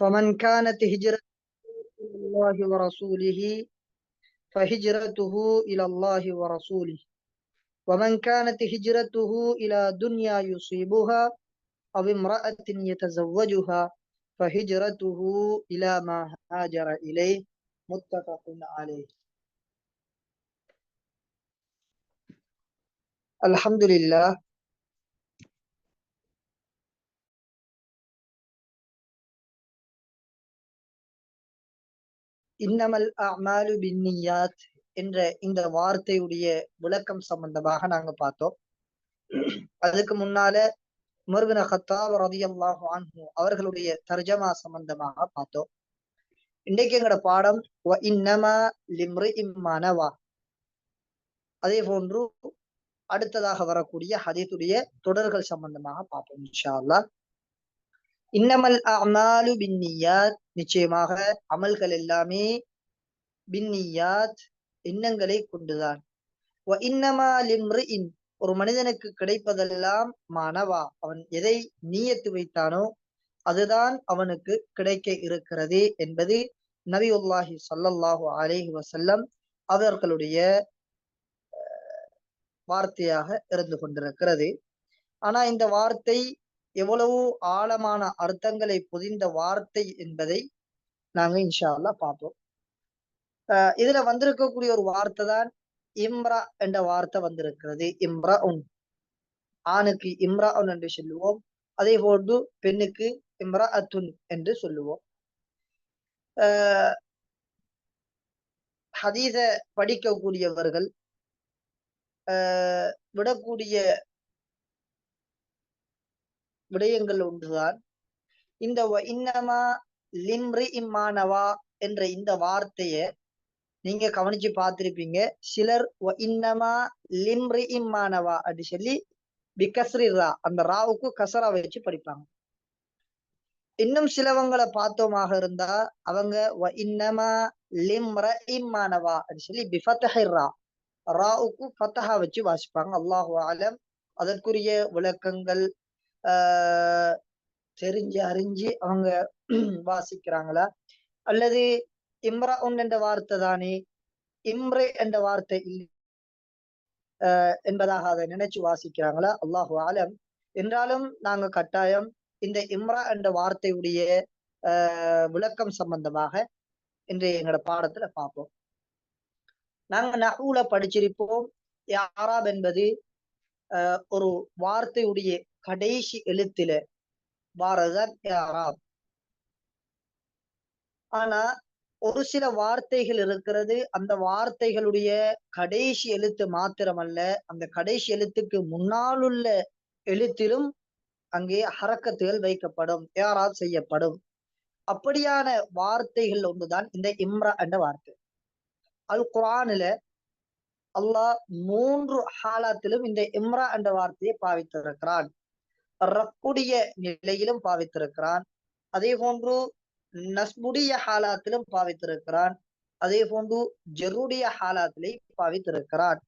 فمن كانت هجرته إلى الله ورسوله فهجرته إلى الله ورسوله ومن كانت هجرته إلى دنيا يصيبها أو امرأة يتزوجها فهجرته إلى ما هاجر إليه متفق عليه. الحمد لله. இன்னமல் அஅமாலு பின்னியாத் என்ற இந்த வார்த்தையுடைய விளக்கம் சம்பந்தமாக நாங்க பார்த்தோம். அதுக்கு முன்னால உமர் பின் கத்தாப் ரலியல்லாஹு அன்ஹு அவர்களுடைய தர்ஜமா சம்பந்தமாக பார்த்தோம். இன்றைக்கு எங்கட பாடம் வ இன்னமா லிம்ரிஇம் மா நவா. அதே போன்று அடுத்ததாக வரக்கூடிய ஹதீஸுடைய தொடர்கள் சம்பந்தமாக பார்ப்போம் இன்ஷா அல்லாஹ். இன்னமல் அஅமாலு பின்னியாத், நிச்சயமாக அமல்கள் எல்லாமே பின்னியாத் எண்ணங்களை கொண்டுதான். வ இன்னமா லிம்ரிஇன், ஒரு மனிதனுக்கு கிடைப்பதெல்லாம் மானவா, அவன் எதை நியத்து வைத்தானோ அதுதான் அவனுக்கு கிடைக்க இருக்கிறது என்பது நபியுல்லாஹி ஸல்லல்லாஹு அலைஹி வஸல்லம் அவர்களுடைய வார்த்தையாக இருந்து கொண்டிருக்கிறது. ஆனா இந்த வார்த்தை எவ்வளவு ஆழமான அர்த்தங்களை பொதிந்த வார்த்தை என்பதை நாங்க இன்ஷா அல்லாஹ் பார்ப்போம். இதுல வந்திருக்கக்கூடிய ஒரு வார்த்தை தான் இம்ரா என்ற வார்த்தை வந்திருக்கிறது. இம்ரா உன், ஆணுக்கு இம்ரா உன் என்று சொல்லுவோம். அதே போன்று பெண்ணுக்கு இம்ரா அத்துன் என்று சொல்லுவோம். ஹதீஸ படிக்கக்கூடியவர்கள் விடக்கூடிய விடயங்கள் ஒன்றுதான் இந்த இன்னமா லிம்ரி இம்மானவா என்ற இந்த வார்த்தைய நீங்க கவனிச்சு பார்த்திருப்பீங்க. சிலர் இன்னமா லிம்ரி இம்மானவா அப்படி சொல்லி பிகஸ்ரி ரா, அந்த ராவுக்கு கசரா வச்சு படிப்பாங்க. இன்னும் சிலவங்களை பார்த்தோமாக இருந்தா அவங்க இன்னமா லிம்ர இம்மானவா அப்படி சொல்லி பிஃபத்ஹி ரா, ராவுக்கு ஃபத்தஹா வச்சு வாசிப்பாங்க. அல்லாஹு அலம். அதற்குரிய விளக்கங்கள் தெரிஞ்சு அறிஞ்சு அவங்க வாசிக்கிறாங்களா, அல்லது இம்ரா உன் என்ற வார்த்தை தானே, இம்ரே என்ற வார்த்தை என்பதாக அதை நினைச்சு வாசிக்கிறாங்களா, அல்லாஹு ஆலம். என்றாலும் நாங்க கட்டாயம் இந்த இம்ரா என்ற வார்த்தையுடைய விளக்கம் சம்பந்தமாக இன்றைய எங்களோட பாடத்துல பார்ப்போம். நாங்க நஹூல படிச்சிருப்போம். யாராப் என்பது ஒரு வார்த்தையுடைய கடைசி எழுத்துல வாரதான் யாராப். ஆனா ஒரு சில வார்த்தைகள் இருக்கிறது, அந்த வார்த்தைகளுடைய கடைசி எழுத்து மாத்திரமல்ல, அந்த கடைசி எழுத்துக்கு முன்னால் உள்ள எழுத்திலும் அங்கே ஹரக்கத்துகள் வைக்கப்படும், யாராப் செய்யப்படும். அப்படியான வார்த்தைகள் ஒன்றுதான் இந்த இம்ரா என்ற வார்த்தை. அல் குர்ஆனில அல்லாஹ் 3 ஹாலாத்திலும் இந்த இம்ரா என்ற வார்த்தையை பாவித்திருக்கிறான். ரப்புடைய நிலையிலும் பாவித்திருக்கிறான், அதே போன்று நஸ்புடைய ஹாலாத்திலும் பாவித்திருக்கிறான், அதே போன்று ஜெருடைய ஹாலாத்திலே பாவித்திருக்கிறான்.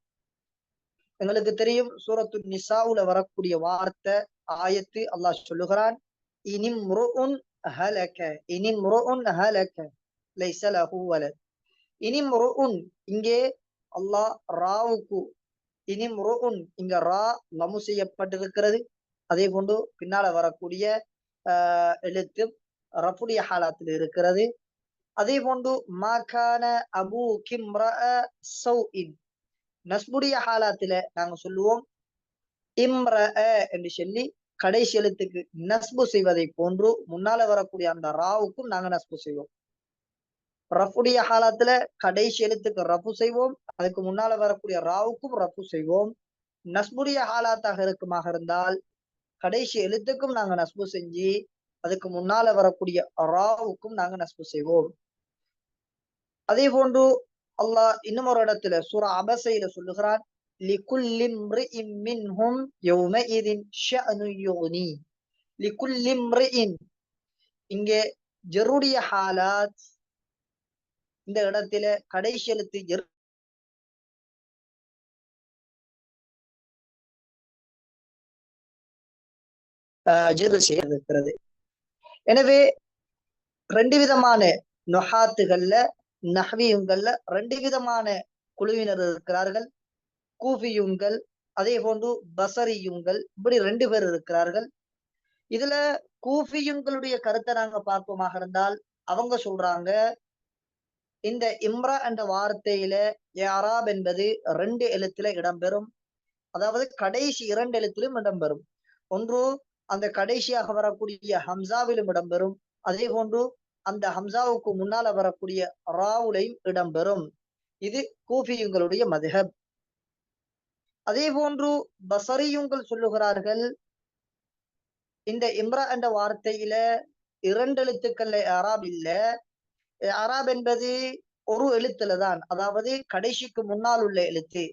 எங்களுக்கு தெரியும் சூரத்து நிசாவுல வரக்கூடிய வார்த்தை ஆயத்து அல்லாஹ் சொல்லுகிறான், இனிம்ருஉன் ஹலக, இனிம்ருஉன் ஹலக லைஸ லஹு வலத். இனிம்ருஉன், இங்கே அல்லாஹ் ராவுக்கு இனிம்ருஉன், இங்க ரா லமு செய்யப்பட்டிருக்கிறது. அதே போன்று பின்னால வரக்கூடிய எழுத்து ரஃபுடைய ஹாலாத்தில் இருக்கிறது. அதே போன்று மாகான அபு கிம்ரா சௌஇன், நஸ்புடைய ஹாலாத்தில நாங்க சொல்லுவோம் இம்ர என்று சொல்லி கடைசி எழுத்துக்கு நஸ்பு செய்வதை போன்று முன்னால வரக்கூடிய அந்த ராவுக்கும் நாங்க நஸ்பு செய்வோம். ரஃபுடைய ஹாலாத்துல கடைசி எழுத்துக்கு ரஃபு செய்வோம், அதுக்கு முன்னால வரக்கூடிய ராவுக்கும் ரஃபு செய்வோம். நஸ்புடைய ஹாலாத்தாக இருக்குமாக இருந்தால் கடைசி எழுத்துக்கும் நாங்க நஸ்பு செஞ்சு அதுக்கு முன்னால வரக்கூடிய ராவுக்கும் நாங்க நஸ்பு செய்வோம். அதே போன்று அல்லாஹ் இன்னும் ஒரு இடத்துல சூரா அபஸையில சொல்லுகிறான், லிகுல்லி இம்ரிஇன் மின்ஹும் யௌமஇதின் ஷஅனு யுக்னி. லிகுல்லி இம்ரிஇன், இங்கே ஜருடைய ஹாலாத், இந்த இடத்துல கடைசி எழுத்து ஜெர் செய்திருக்கிறது. எனவே ரெண்டு விதமான நொஹாத்துகள்ல நஹ்வியுங்கள்ல ரெண்டு விதமான குழுவினர் இருக்கிறார்கள். கூஃபியுங்கள், அதே போன்று பசரியுங்கள், இப்படி ரெண்டு பேர் இருக்கிறார்கள். இதுல கூஃபியுங்களுடைய கருத்தை நாங்க பார்ப்போமாக இருந்தால் அவங்க சொல்றாங்க, இந்த இம்ரா என்ற வார்த்தையில யாராப் என்பது ரெண்டு எழுத்துல இடம்பெறும். அதாவது கடைசி இரண்டு எழுத்திலும் இடம்பெறும். ஒன்று அந்த கடைசியாக வரக்கூடிய ஹம்சாவிலும் இடம்பெறும். அதே போன்று அந்த ஹம்சாவுக்கு முன்னால வரக்கூடிய ராவுலையும் இடம்பெறும். இது கூஃபியுங்களுடைய மதுஹப். அதே போன்று பசரியுங்கள் சொல்லுகிறார்கள், இந்த இம்ரா என்ற வார்த்தையில இரண்டு எழுத்துக்கள்ல அராப் இல்ல. அராப் என்பது ஒரு எழுத்துல தான், அதாவது கடைசிக்கு முன்னால் உள்ள எழுத்து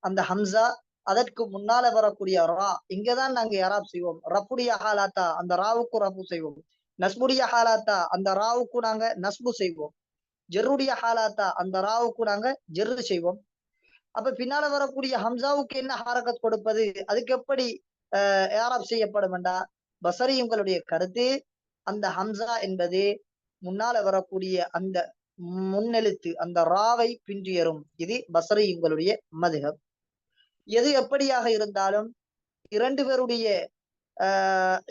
அந்த ஹம்சா, அதற்கு முன்னால வரக்கூடிய ரா, இங்கதான் நாங்க அராப் செய்வோம். ரப்புடைய ஹாலாத்தா அந்த ராவுக்கு ரப்பு செய்வோம். நஸ்புடைய ஹாலாத்தா அந்த ராவுக்கு நாங்க நஸ்பு செய்வோம். ஜெருடைய ஹாலாத்தா அந்த ராவுக்கு நாங்க ஜெர்ரு செய்வோம். அப்ப பின்னால வரக்கூடிய ஹம்சாவுக்கு என்ன ஹாரகத் கொடுப்பது, அதுக்கு எப்படி ஏராப் செய்யப்படும் என்றா, பசரியுங்களுடைய கருத்து அந்த ஹம்சா என்பது முன்னால வரக்கூடிய அந்த முன்னெழுத்து அந்த ராவை பின்றியரும். இது பசரியுங்களுடைய மதுஹப். எது எப்படியாக இருந்தாலும் இரண்டு பேருடைய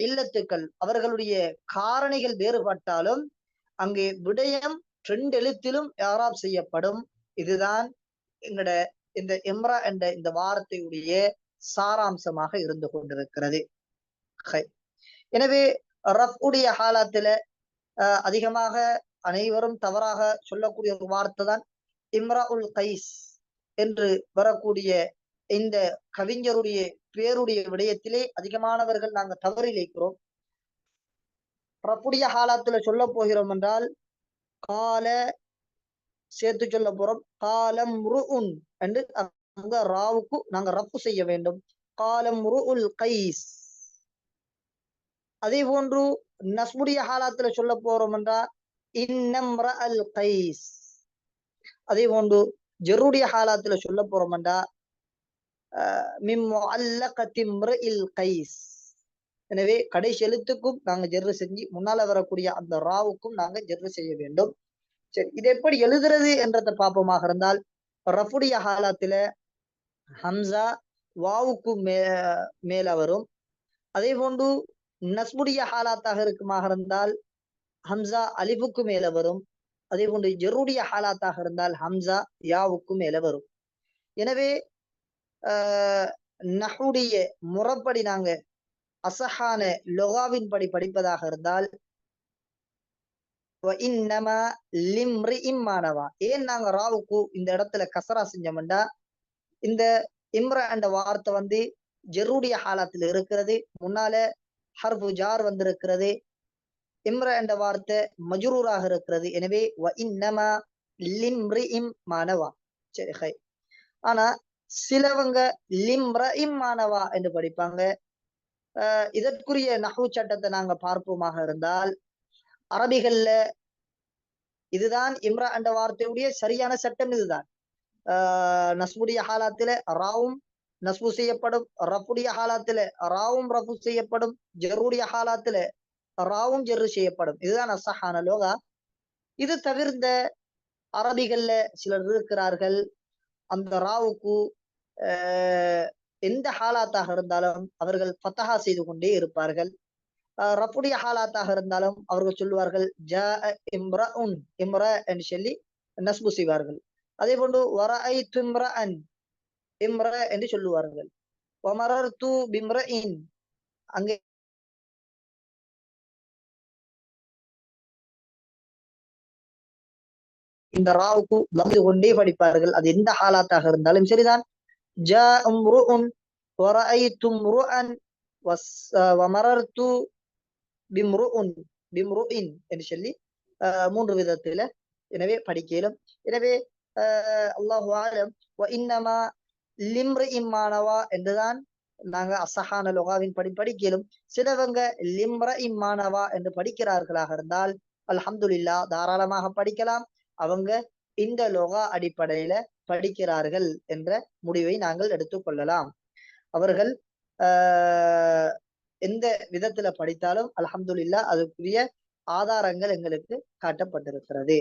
இல்லத்துக்கள் அவர்களுடைய காரணிகள் வேறுபட்டாலும் அங்கே விடயம் ரெண்டு எழுத்திலும் ஏராப் செய்யப்படும். இதுதான் எங்கட இந்த இம்ரா என்ற இந்த வார்த்தையுடைய சாராம்சமாக இருந்து கொண்டிருக்கிறது. எனவே ரஃப் உடைய ஹாலாத்துல அதிகமாக அனைவரும் தவறாக சொல்லக்கூடிய ஒரு வார்த்தை தான் இம்ரா உல் கைஸ் என்று வரக்கூடிய இந்த கவிஞருடைய பேருடைய விடயத்திலே அதிகமானவர்கள் நாங்க தவறிழைக்கிறோம். ரஃபுடைய ஹாலாத்துல சொல்ல போகிறோம் என்றால் கால சேர்த்து சொல்ல போறோம். காலம் ருஉன் என்று அங்க ராவுக்கு நாங்க ரப்பு செய்ய வேண்டும். காலம் ருஉல் கைஸ். அதே போன்று நஸ்புடைய ஹாலாத்துல சொல்ல போறோம் என்றா இன்னம்ர அல் கைஸ். அதே போன்று ஜெருடைய ஹாலாத்துல சொல்ல போறோம் என்றா கைஸ். எனவே கடைசி எழுத்துக்கும் நாங்க ஜெர்ரு செஞ்சு முன்னால வரக்கூடிய அந்த ராவுக்கும் நாங்க ஜெர்ரு செய்ய வேண்டும். சரி, இது எப்படி எழுதுறது என்றதை பார்ப்போமாக இருந்தால் ரஃபுடைய ஹாலாத்துல ஹம்சா வாவுக்கு மேல வரும். அதே போன்று நஸ்புடைய ஹாலாத்தாக இருக்குமாக இருந்தால் ஹம்சா அலிஃபுக்கு மேல வரும். அதே போன்று ஜெருடைய ஹாலாத்தாக இருந்தால் ஹம்சா யாவுக்கு மேல வரும். எனவே நஹுடைய முறைப்படி நாங்க அசஹான லொகாவின் படி படிப்பதாக இருந்தால் ஏன் நாங்க ராவுக்கு இந்த இடத்துல கசரா செஞ்சோம்டா, இந்த இம்ரா என்ற வார்த்தை வந்து ஜெருடைய ஹாலாத்தில் இருக்கிறது, முன்னால ஹர்ஃபு ஜார் வந்திருக்கிறது. இம்ரா என்ற வார்த்தை மஜ்ரூராக இருக்கிறது. எனவே சரி ஹை. ஆனா சிலவங்க லிம்ரஇம்மானவா என்று படிப்பாங்க. இதற்குரிய நஹ்வு சட்டத்தை நாங்க பார்ப்போமாக இருந்தால் அரபிகள்ல இதுதான் இம்ரா என்ற வார்த்தையுடைய சரியான சட்டம். இதுதான் நஸ்புடைய ஹாலாத்தில ராவும் நஸ்பு செய்யப்படும், ரஃபுடைய ஹாலாத்தில ராவும் ரஃபு செய்யப்படும், ஜெருடைய ஹாலாத்தில ராவும் ஜெர்ரு செய்யப்படும். இதுதான் அசஹான லோகா. இது தவிர்ந்த அரபிகள்ல சிலர் இருக்கிறார்கள், அந்த ராவுக்கு எந்த ஹாலாத்தாக இருந்தாலும் அவர்கள் ஃபத்தஹா செய்து கொண்டே இருப்பார்கள். ரஃபுடைய ஹாலாத்தாக இருந்தாலும் அவர்கள் சொல்லுவார்கள் இம்ரஉன், இம்ர என்று சொல்லி நஸ்பு செய்வார்கள். அதே போன்று வரஐது இம்ரஅன், இம்ர என்று சொல்லுவார்கள். வமரர்து பிம்ரஇன், அங்கே இந்த ராவுக்கு வந்து கொண்டே படிப்பார்கள். அது எந்த ஹாலாத்தாக இருந்தாலும் சரிதான். ஜாஉம்ருஉன் வரஐதும்ருஅன் வமரர்து பிம்ருஉன் பிம்ருஇன் என்று சொல்லி மூன்று விதத்துல எனவே படிக்கலும். எனவே அல்லாஹு ஆலம் வ இன்னமா லிம்ரஇம்மானவா என்றுதான் நாங்க அசஹான லொகாவின் படி படிக்கலும். சிலவங்க லிம்ரஇம்மானவா என்று படிக்கிறார்களாக இருந்தால் அல்ஹம்துலில்லாஹ் தாராளமாக படிக்கலாம். அவங்க இந்த லொகா அடிப்படையில படிக்கிறார்கள் என்ற முடிவை நாங்கள் எடுத்துக்கொள்ளலாம். அவர்கள் எந்த விதத்துல படித்தாலும் அல்ஹம்துலில்லாஹ் அதுக்குரிய ஆதாரங்கள் எங்களுக்கு காட்டப்பட்டிருக்கிறது.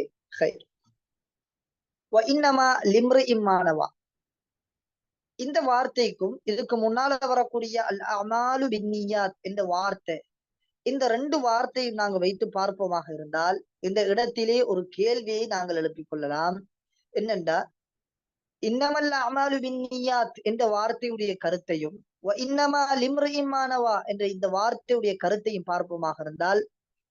இன்னமா லிம்ரு இம்மானவா, இந்த வார்த்தைக்கும் இதுக்கு முன்னால வரக்கூடிய அல் அமாலு பின்னியாத் என்ற வார்த்தை, இந்த ரெண்டு வார்த்தையும் நாங்கள் வைத்து பார்ப்போமாக இருந்தால் இந்த இடத்திலே ஒரு கேள்வியை நாங்கள் எழுப்பிக் கொள்ளலாம். என்னென்றா, இன்னமல் அமாலு பின்னியாத் என்ற வார்த்தையுடைய கருத்தையும் இன்னமா லிம்ரு இம்மானவா என்ற இந்த வார்த்தையுடைய கருத்தையும் பார்ப்போமாக இருந்தால்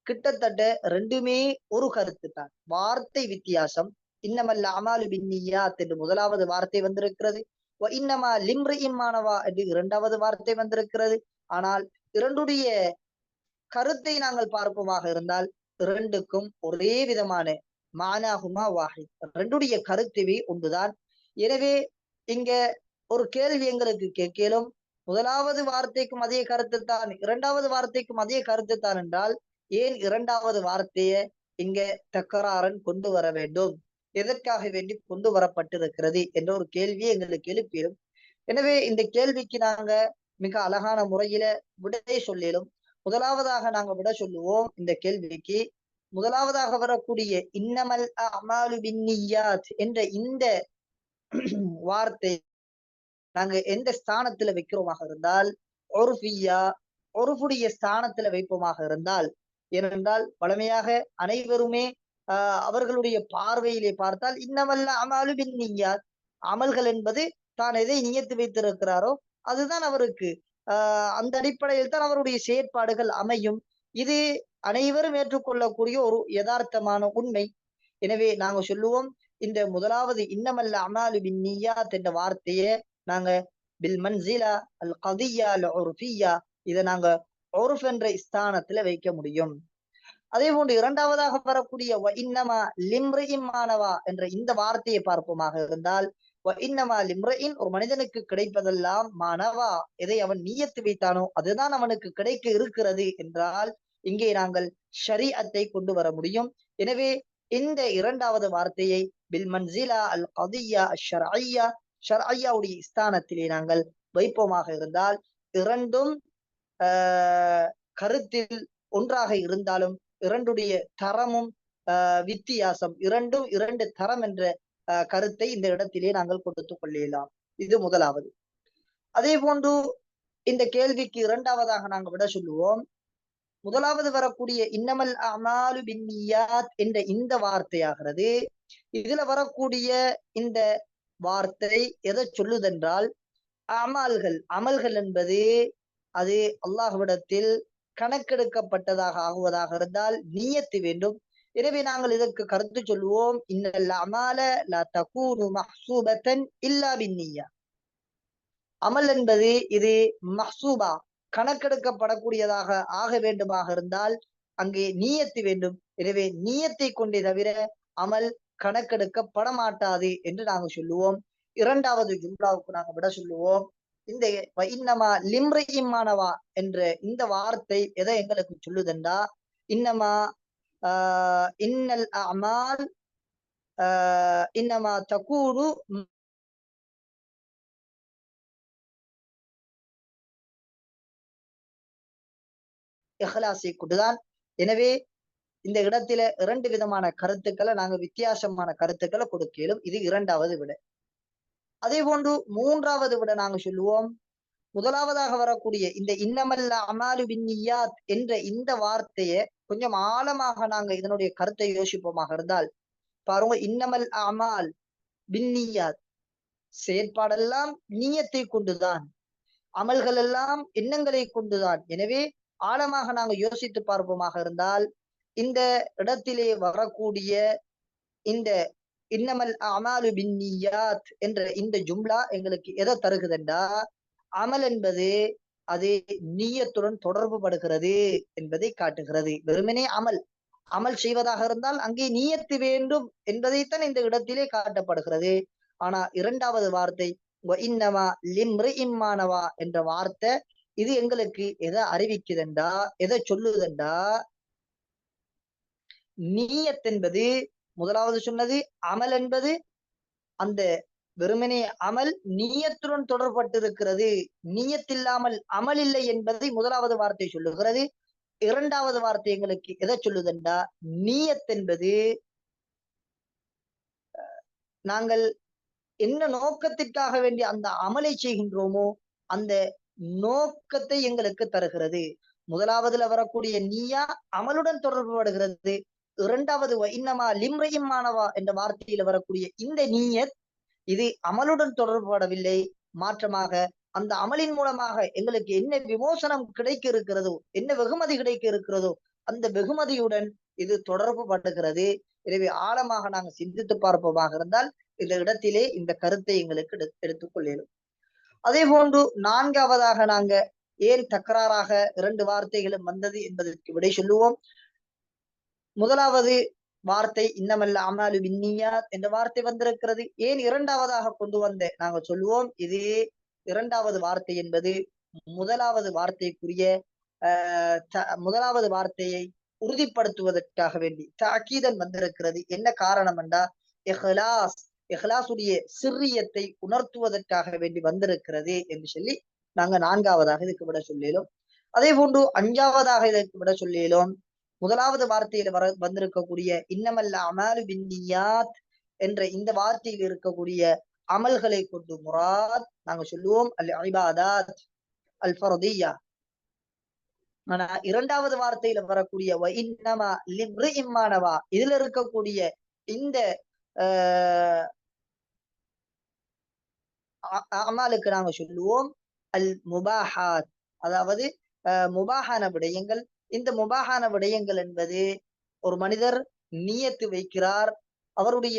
கிட்டத்தட்ட ரெண்டுமே ஒரு கருத்து தான். வார்த்தை வித்தியாசம். இன்னமல் அமாலு பின்னியாத் என்று முதலாவது வார்த்தை வந்திருக்கிறது, இன்னமா லிம்ரு இம்மானவா என்று இரண்டாவது வார்த்தை வந்திருக்கிறது. ஆனால் இரண்டுடைய கருத்தை நாங்கள் பார்ப்போமாக இருந்தால் இரண்டுக்கும் ஒரே விதமான மானாகுமா வாஹித், ரெண்டுடைய கருத்துவே ஒன்றுதான். எனவே இங்க ஒரு கேள்வி எங்களுக்கு கேட்கலும், முதலாவது வார்த்தைக்கும் அதே கருத்து தான், இரண்டாவது வார்த்தைக்கும் அதே கருத்து தான் என்றால் ஏன் இரண்டாவது வார்த்தையை இங்க தக்கராரன் கொண்டு வர வேண்டும், எதற்காக வேண்டி கொண்டு வரப்பட்டிருக்கிறது என்ற ஒரு கேள்வியை எங்களுக்கு எழுப்பிடும். எனவே இந்த கேள்விக்கு நாங்க மிக அழகான முறையில விடை சொல்லிடும். முதலாவதாக நாங்க விட சொல்லுவோம் இந்த கேள்விக்கு. முதலாவதாக வரக்கூடிய இன்னமல் அமாலு பின்னியாத் என்ற இந்த வார்த்தை நாங்க எந்த ஸ்தானத்துல வைக்கிறோமாக இருந்தால் ஒருஃபியா, ஒருஃபுடைய ஸ்தானத்துல வைப்போமாக இருந்தால், ஏனென்றால் பழமையாக அனைவருமே அவர்களுடைய பார்வையிலே பார்த்தால் இன்னமல்ல அமாலு பின்னியாத், அமல்கள் என்பது தான் எதை நியத்து வைத்திருக்கிறாரோ அதுதான் அவருக்கு, அந்த அடிப்படையில் தான் அவருடைய செயற்பாடுகள் அமையும். இது அனைவரும் ஏற்றுக்கொள்ளக்கூடிய ஒரு யதார்த்தமான உண்மை. எனவே நாங்க சொல்லுவோம், இந்த முதலாவது இன்னமல்ல அமாலு பின்னியாத் என்ற வார்த்தையை நாங்க பில் மன்சிலா அல் கதியா அல் உர்ஃபியா, இதை நாங்க உர்ஃப் என்ற ஸ்தானத்துல வைக்க முடியும். அதே போன்று இரண்டாவதாக வரக்கூடிய இன்னமா லிம்ரு இம்மானவா என்ற இந்த வார்த்தையை பார்ப்போமாக இருந்தால், இன்னமா லிம்ரின், ஒரு மனிதனுக்கு கிடைப்பதெல்லாம் மானவா, எதை அவன் நியத்து வைத்தானோ அதுதான் அவனுக்கு கிடைக்க இருக்கிறது என்றால் இங்கே நாங்கள் ஷரீஅத்தை கொண்டு வர முடியும். எனவே இந்த இரண்டாவது வார்த்தையை பில் மன்சிலா அல் கதியா ஷர்ஐயா, ஷர்ஐயாவுடைய ஸ்தானத்திலே நாங்கள் வைப்போமாக இருந்தால் இரண்டும் கருத்தில் ஒன்றாக இருந்தாலும் இரண்டுடைய தரமும் வித்தியாசம், இரண்டும் இரண்டு தரம் என்ற கருத்தை இந்த இடத்திலே நாங்கள் கொடுத்துக் கொள்ளலாம். இது முதலாவது. அதே போன்று இந்த கேள்விக்கு இரண்டாவதாக நாங்கள் விட சொல்லுவோம், முதலாவது வரக்கூடிய இன்னமல் அமாலு பின்னியாத் என்ற இந்த வார்த்தையாகிறது, இதுல வரக்கூடிய இந்த வார்த்தை எதை சொல்லுதென்றால் அமல்கள் என்பது அது அல்லாஹ்விடத்தில் கணக்கெடுக்கப்பட்டதாக ஆகுவதாக இருந்தால் நியத்து வேண்டும். எனவே நாங்கள் இதற்கு கருத்து சொல்லுவோம், இன்னல் அமால லா தகூனு மஹ்சூபத்தன் இல்லா பின்னியா, அமல் என்பது இது மஹ்சூபா, கணக்கெடுக்கப்படக்கூடியதாக ஆக வேண்டுமாக இருந்தால் அங்கே நியத்து வேண்டும். எனவே நியத்தை கொண்டே தவிர அமல் கணக்கெடுக்கப்பட மாட்டாது என்று நாங்கள் சொல்லுவோம். இரண்டாவது ஜும்லாவுக்கு நாங்கள் விட சொல்லுவோம், இந்த இன்னமா லிம்ரு இம்மானவா என்ற இந்த வார்த்தை எதை எங்களுக்கு சொல்லுதென்றா, இன்னமா இன்னல் அமால் இன்னமா தகூனு இஹ்லாஸை கொண்டுதான். எனவே இந்த இடத்துல இரண்டு விதமான கருத்துக்களை நாங்க வித்தியாசமான கருத்துக்களை கொடுக்கலும். இது இரண்டாவது விட. அதே போன்று மூன்றாவது விட நாங்க சொல்லுவோம், முதலாவதாக வரக்கூடிய இந்த இன்னமல்ல அமாலு பின்னியாத் என்ற இந்த வார்த்தையை கொஞ்சம் ஆழமாக நாங்க இதனுடைய கருத்தை யோசிப்போமாக இருந்தால் பாருங்க, இன்னமல் அமால் பின்னியாத், செயற்பாடெல்லாம் நீயத்தை கொண்டுதான், அமல்கள் எல்லாம் எண்ணங்களை கொண்டுதான். எனவே ஆழமாக நாங்க யோசித்து பார்ப்போமாக இருந்தால் இந்த இடத்திலே வரக்கூடிய இந்த இன்னமல் அமாலு பின்னியாத் என்ற இந்த ஜும்லா எங்களுக்கு எதை தருகுதுண்டா, அமல் என்பது அது நீயத்துடன் தொடர்பு படுகிறது என்பதை காட்டுகிறது. வெறுமனே அமல் செய்வதாக இருந்தால் அங்கே நீயத்து வேண்டும் என்பதைத்தான் இந்த இடத்திலே காட்டப்படுகிறது. ஆனா இரண்டாவது வார்த்தை இன்னமா லிம்ரு இம்மானவா என்ற வார்த்தை இது எங்களுக்கு எதை அறிவிக்குதுண்டா, எதை சொல்லுதுண்டா, நீயத் என்பது முதலாவது சொன்னது, அமல் என்பது அந்த வெறுமனே அமல் நீயத்துடன் தொடர்பட்டிருக்கிறது, நீயத்தில்லாமல் அமல் இல்லை என்பதை முதலாவது வார்த்தை சொல்லுகிறது. இரண்டாவது வார்த்தை எங்களுக்கு எதை சொல்லுதுண்டா, நீயத் என்பது நாங்கள் என்ன நோக்கத்திற்காக வேண்டிய அந்த அமலை செய்கின்றோமோ அந்த நோக்கத்தை எங்களுக்கு தருகிறது. முதலாவதுல வரக்கூடிய நீயா அமலுடன் தொடர்பு படுகிறது. இரண்டாவது இன்னமா லிம்ரையுமானவா என்ற வார்த்தையில வரக்கூடிய இந்த நீயத் இது அமலுடன் தொடர்பு படவில்லை. மாற்றமாக அந்த அமலின் மூலமாக எங்களுக்கு என்ன விமோசனம் கிடைக்க இருக்கிறதோ, என்ன வெகுமதி கிடைக்க இருக்கிறதோ அந்த வெகுமதியுடன் இது தொடர்பு படுகிறது. எனவே ஆழமாக நாங்கள் சிந்தித்து பார்ப்போமாக இருந்தால் இந்த இடத்திலே இந்த கருத்தை எங்களுக்கு எடுத்துக்கொள்ளணும். அதே போன்று நான்காவதாக நாங்க ஏன் தக்கராறாக 2 வார்த்தைகளும் வந்தது என்பதற்கு விடை சொல்லுவோம். முதலாவது வார்த்தை இன்னமல்ல அமாலு பின்னியாத் என்ற வார்த்தை வந்திருக்கிறது. ஏன் இரண்டாவதாக கொண்டு வந்த நாங்க சொல்லுவோம், இது இரண்டாவது வார்த்தை என்பது முதலாவது வார்த்தைக்குரிய முதலாவது வார்த்தையை உறுதிப்படுத்துவதற்காக வேண்டி தாக்கீதன் வந்திருக்கிறது. என்ன காரணம் என்றா, இஹ்லாசுடைய சிர்ரியத்தை உணர்த்துவதற்காக வேண்டி வந்திருக்கிறது என்று சொல்லி நாங்க நான்காவதாக இதுக்கு விட சொல்லினோம். அதே போன்று அஞ்சாவதாக இதற்கு விட சொல்லினோம். முதலாவது வார்த்தையில வந்திருக்கக்கூடிய இன்னமல்ல அமாலு பின்னியாத் என்ற இந்த வார்த்தையில் இருக்கக்கூடிய அமல்களை கொண்டு முராத் நாங்க சொல்லுவோம் அல் இபாதாத் அல் ஃபர்தியா. ஆனா இரண்டாவது வார்த்தையில வரக்கூடிய இன்னமா லிம்ரிஇம் மானவா இதுல இருக்கக்கூடிய இந்த அமாலுக்கு நாங்க சொல்லுவோம் அல் முபாஹாத், அதாவது முபாஹான விடயங்கள். இந்த முபாஹான விடயங்கள் என்பது ஒரு மனிதர் நியத்து வைக்கிறார், அவருடைய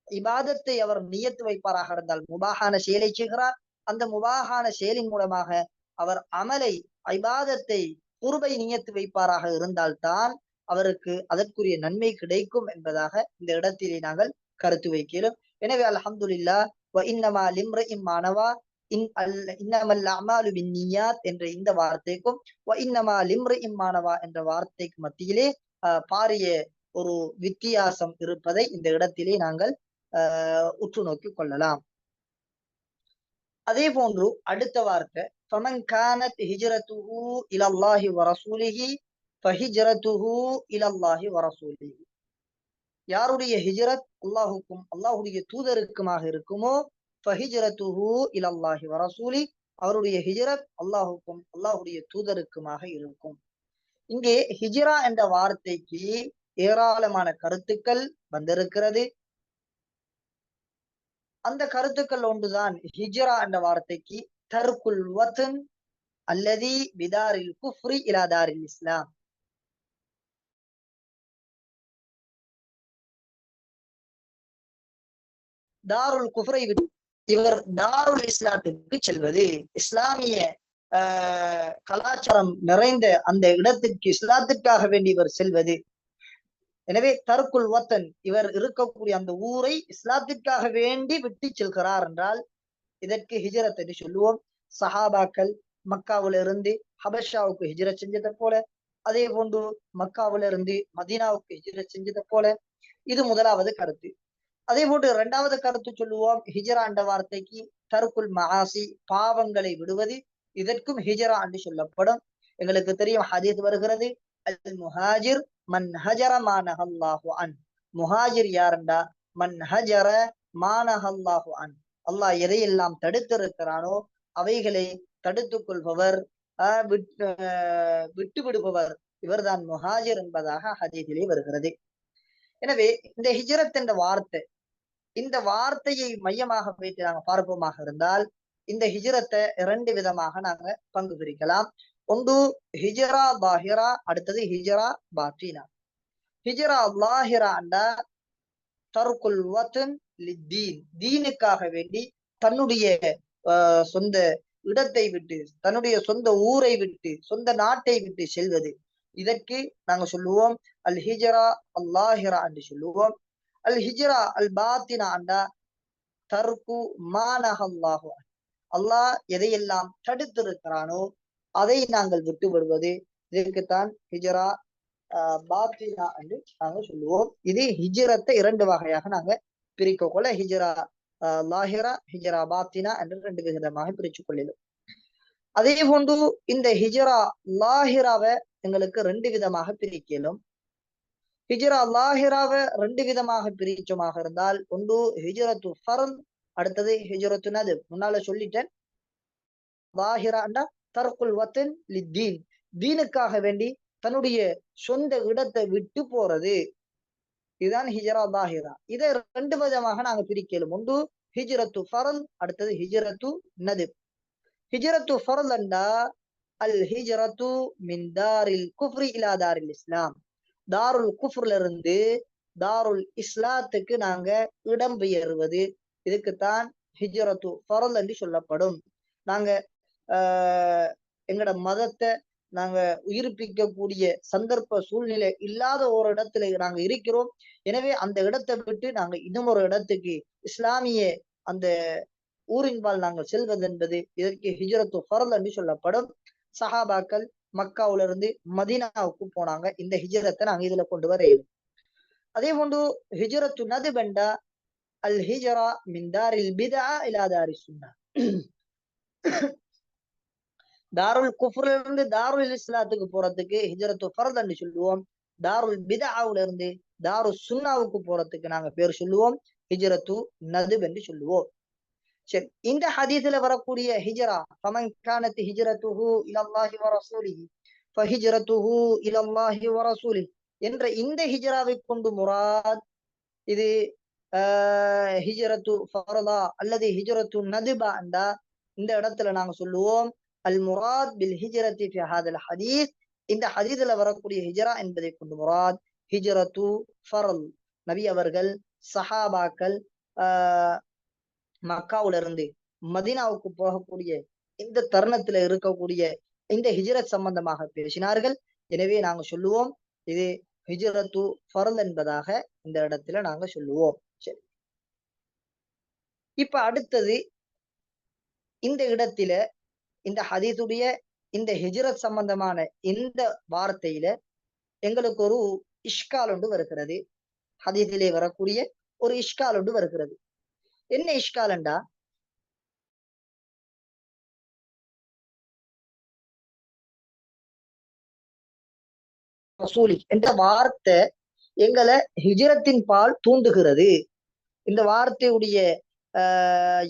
இபாதத்தை அவர் நியத்து வைப்பாராக இருந்தால் முபாஹான செயலை செய்கிறார். அந்த முபாஹான செயலின் மூலமாக அவர் அமலை இபாதத்தை குர்பை நியத்து வைப்பாராக இருந்தால்தான் அவருக்கு அதற்குரிய நன்மை கிடைக்கும் என்பதாக இந்த இடத்திலே நாங்கள் கருத்து வைக்கிறோம். எனவே அல்ஹம்துலில்லாஹ் வ இன்னமா லிம்ரிஇம் மானவா இன்னமல் அமாலு பின்னியாத் என்ற இந்த வார்த்தைக்கும் வ இன்னமா லிம்ரிஇம் மானவா என்ற வார்த்தைக்கு மத்தியிலே பாரிய ஒரு வித்தியாசம் இருப்பதை இந்த இடத்திலே நாங்கள் உற்று நோக்கி கொள்ளலாம். அதே போன்று அடுத்த வார்த்தை ஃபமன் கானத் ஹிஜ்ரத்துஹு இலல்லாஹி வ ரசூலிஹி ஃபஹிஜ்ரத்துஹு இலல்லாஹி வ ரசூலிஹி. யாருடைய ஹிஜ்ரத் அல்லாஹுக்கும் அல்லாஹுடைய தூதருக்குமாக இருக்குமோ ஃபஹிஜ்ரத்துஹு இலல்லாஹி வ ரசூலி, அவருடைய ஹிஜ்ரத் அல்லாஹுக்கும் அல்லாஹுடைய தூதருக்குமாக இருக்கும். இங்கே ஹிஜ்ரா என்ற வார்த்தைக்கு ஏராளமான கருத்துக்கள் வந்திருக்கிறது. அந்த கருத்துக்கள் ஒன்றுதான் ஹிஜ்ரா என்ற வார்த்தைக்கு தர்குல் வத்ன் அல்லதி பிதாரில் குஃப்ரி இலா தாரில் இஸ்லாம். தாருல் குஃப்ரை விட்டு இவர் தாருல் இஸ்லாத்துக்கு செல்வது, இஸ்லாமிய கலாச்சாரம் நிறைந்த அந்த இடத்திற்கு இஸ்லாத்திற்காக வேண்டி இவர் செல்வது. எனவே தர்குல் வத்தன் இவர் இருக்கக்கூடிய அந்த ஊரை இஸ்லாத்திற்காக வேண்டி விட்டு செல்கிறார் என்றால் இதற்கு ஹிஜ்ரத் என்று சொல்லுவோம். சஹாபாக்கள் மக்காவில இருந்து ஹபஷாவுக்கு ஹிஜ்ரத் செஞ்சதை போல, அதே போன்று மக்காவில இருந்து மதீனாவுக்கு ஹிஜ்ரத் செஞ்சதை போல, இது முதலாவது கருத்து. அதே போன்று இரண்டாவது கருத்து சொல்லுவோம், ஹிஜ்ரா என்ற வார்த்தைக்கு தர்குல் மஆசி பாவங்களை விடுவது, இதற்கும் ஹிஜ்ரா என்று சொல்லப்படும். எங்களுக்கு தெரியும் ஹதீஸ் வருகிறது, அல் முஹாஜிர் மன் ஹஜர மா நஹல்லாஹு அன். முஹாஜிர் யாருண்டா மன் ஹஜர மா நஹல்லாஹு அன், அல்லாஹ் எதையெல்லாம் தடுத்திருக்கிறானோ அவைகளை தடுத்துக் கொள்பவர், விட்டு விடுபவர், இவர்தான் முஹாஜிர் என்பதாக ஹதீஸிலே வருகிறது. எனவே இந்த ஹிஜ்ரத் என்ற வார்த்தை, இந்த வார்த்தையை மையமாக வைத்து நாங்கள் பார்ப்போமாக இருந்தால் இந்த ஹிஜ்ரத்தை 2 விதமாக நாங்க பங்கு பிரிக்கலாம். ஒன்று ஹிஜ்ரா பாஹிரா, அடுத்தது ஹிஜ்ரா பாத்தினா. ஹிஜ்ரா லாஹிரா அண்டா தர்குல் வத்ன் லித்தீன், தீனுக்காக வேண்டி தன்னுடைய சொந்த இடத்தை விட்டு, தன்னுடைய சொந்த ஊரை விட்டு, சொந்த நாட்டை விட்டு செல்வது. இதற்கு நாங்க சொல்லுவோம் அல் ஹிஜ்ரா அல்லாஹிரா என்று சொல்லுவோம். அல் ஹிஜ்ரா அல் பாத்தினா அண்டா தர்கு மா நஹல்லாஹு அன், அல்லாஹ் எதையெல்லாம் தடுத்திருக்கிறானோ அதை நாங்கள் விட்டு விடுவது. இதற்குத்தான் ஹிஜ்ரா பாத்தினா என்று நாங்க சொல்லுவோம். இது ஹிஜ்ரத்தை 2 வகையாக நாங்க பிரிக்க கொள்ள ஹிஜ்ரா லாஹிரா ஹிஜ்ரா பாத்தினா என்று 2 விதமாக பிரிச்சு கொள்ளலாம். அதே போன்று இந்த ஹிஜ்ரா லாஹிராவை எங்களுக்கு 2 விதமாக பிரிக்கலும். ஹிஜ்ரா லாஹிராவை 2 விதமாக பிரிச்சமாக இருந்தால், ஒன்று ஹிஜ்ரத்து ஃபர்ல், அடுத்தது ஹிஜ்ரத்து நதுப். முன்னால சொல்லிட்டேன். லாஹிராண்டா தர்குல் வத்தன் லித்தீன், தீனுக்காக வேண்டி தன்னுடைய சொந்த இடத்தை விட்டு போறது, இதுதான் ஹிஜ்ரா லாஹிரா. இதை 2 விதமாக நாங்க பிரிக்கலும். ஒன்று ஹிஜ்ரத்து ஃபர்ல், அடுத்தது ஹிஜ்ரத்து நதுப். ஹிஜ்ரத்து ஃபர்ல் என்றா அல் ஹிஜ்ரத்து மின் தாரில் குஃப்ரி இலா தாரில் இஸ்லாம், தாருல் குஃப்ர்ல இருந்து தாருல் இஸ்லாத்துக்கு நாங்க இடம்பெயர்வது, இதுக்குத்தான் ஹிஜ்ரத்து ஃபர்ல் என்று சொல்லப்படும். நாங்க எங்கட மதத்தை நாங்க உயிர்ப்பிக்கக்கூடிய சந்தர்ப்ப சூழ்நிலை இல்லாத ஒரு இடத்துல நாங்க இருக்கிறோம். எனவே அந்த இடத்தை விட்டு நாங்க இன்னும் ஒரு இடத்துக்கு இஸ்லாமிய அந்த ஊரின்பால் நாங்கள் செல்வது என்பது இதற்கு ஹிஜ்ரத்து ஃபர்ல் என்று சொல்லப்படும். சஹாபாக்கள் மக்காவுல இருந்து மதீனாவுக்கு போனாங்க. இந்த ஹிஜ்ரத்தை நாங்க இதுல கொண்டு வர இயலும். அதே போன்று ஹிஜ்ரத்து நதுப் என்றா அல் ஹிஜ்ரா மின் தாரில் பித்ஆ இலா தாரிஸ் சுன்னா, தாருல் குஃப்ர்ல இருந்து தாருல் இஸ்லாத்துக்கு போறதுக்கு ஹிஜ்ரத்து ஃபர்ல் என்று சொல்லுவோம். தாருல் பித்ஆவுல இருந்து தாரு சுன்னாவுக்கு போறதுக்கு நாங்க பேர் சொல்லுவோம் ஹிஜ்ரத்து நதுப் என்று சொல்லுவோம். சரி, இந்த ஹதீஸ்ல வரக்கூடிய ஹிஜ்ரா, ஃபமன் கானத் ஹிஜ்ரத்துஹு இலல்லாஹி வ ரசூலிஹி ஃபஹிஜ்ரத்துஹு இலல்லாஹி வ ரசூலிஹி என்ற இந்த ஹிஜ்ராவை கொண்டு முராத் இது ஹிஜ்ரத்து ஃபர்லா அல்லது ஹிஜ்ரத்து நதுபா என்றா, இந்த இடத்துல நாங்க சொல்லுவோம் அல் முராத் பில் ஹிஜ்ரத்தி ஃபி ஹாதல் ஹதீஸ், இந்த ஹதீஸ்ல வரக்கூடிய ஹிஜ்ரா என்பதை கொண்டு முராத் ஹிஜ்ரத்து ஃபர்ல். நபி அவர்கள் சஹாபாக்கள் மக்காவுல இருந்து மதீனாவுக்கு போகக்கூடிய இந்த தருணத்துல இருக்கக்கூடிய இந்த ஹிஜ்ரத் சம்பந்தமாக பேசினார்கள். எனவே நாங்க சொல்லுவோம் இது ஹிஜ்ரத்து ஃபர்ல் என்பதாக இந்த இடத்துல நாங்க சொல்லுவோம். சரி, இப்ப அடுத்தது இந்த இடத்துல இந்த ஹதீஸுடைய இந்த ஹிஜ்ரத் சம்பந்தமான இந்த வார்த்தையில எங்களுக்கு ஒரு இஷ்கால் ஒன்று வருகிறது. ஹதீஸிலே வரக்கூடிய ஒரு இஷ்கால் ஒன்று வருகிறது. என்ன இஷ்கால் என்றா, ரசூலி என்ற வார்த்தை எங்களை ஹிஜ்ரத்தின் பால் தூண்டுகிறது. இந்த வார்த்தையுடைய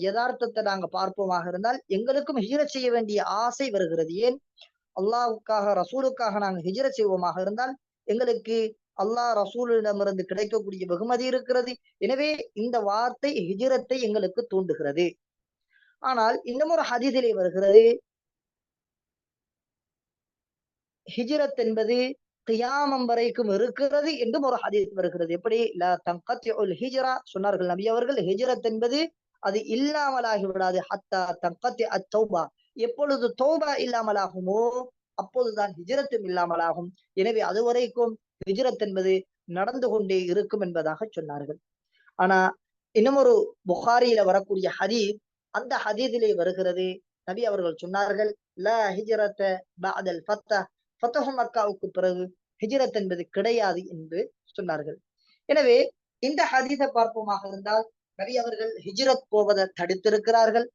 யதார்த்தத்தை நாங்க பார்ப்போமாக இருந்தால் எங்களுக்கும் ஹிஜ்ரத் செய்ய வேண்டிய ஆசை வருகிறது. ஏன்? அல்லாஹ்வுக்காக ரசூலுக்காக நாங்க ஹிஜ்ரத் செய்வோமாக இருந்தால் எங்களுக்கு அல்லாஹ் ரசூலிடமிருந்து கிடைக்கக்கூடிய வெகுமதி இருக்கிறது. எனவே இந்த வார்த்தை ஹிஜ்ரத்தை எங்களுக்கு தூண்டுகிறது. ஆனால் இன்னும் ஒரு ஹதீஸிலே வருகிறது, ஹிஜ்ரத் என்பது கியாமம் வரைக்கும் இருக்கிறது என்றும் ஒரு ஹதீஸ் வருகிறது. எப்படி? லா தன்கத்திஉல் ஹிஜ்ரா சொன்னார்கள் நபி அவர்கள், ஹிஜ்ரத் என்பது அது இல்லாமலாகி விடாது. ஹத்தா தன்கத்தி அத் தௌபா, எப்பொழுது தௌபா இல்லாமலாகுமோ அப்போதுதான் ஹிஜ்ரத்தும் இல்லாமலாகும். எனவே அது வரைக்கும் ஹிஜ்ரத் என்பது நடந்து கொண்டே இருக்கும் என்பதாக சொன்னார்கள். ஆனா இன்னும் ஒரு புகாரியில வரக்கூடிய ஹதீஸ், அந்த ஹதீஸிலே வருகிறது, நபி அவர்கள் சொன்னார்கள் லா ஹிஜ்ரத பஅதல் ஃபத்ஹ், ஃபத்ஹு மக்காவுக்கு பிறகு ஹிஜ்ரத் என்பது கிடையாது என்று சொன்னார்கள். எனவே இந்த ஹதீஸை பார்ப்போமாக இருந்தால் நபி அவர்கள் ஹிஜ்ரத் போவதை தடுத்திருக்கிறார்கள்.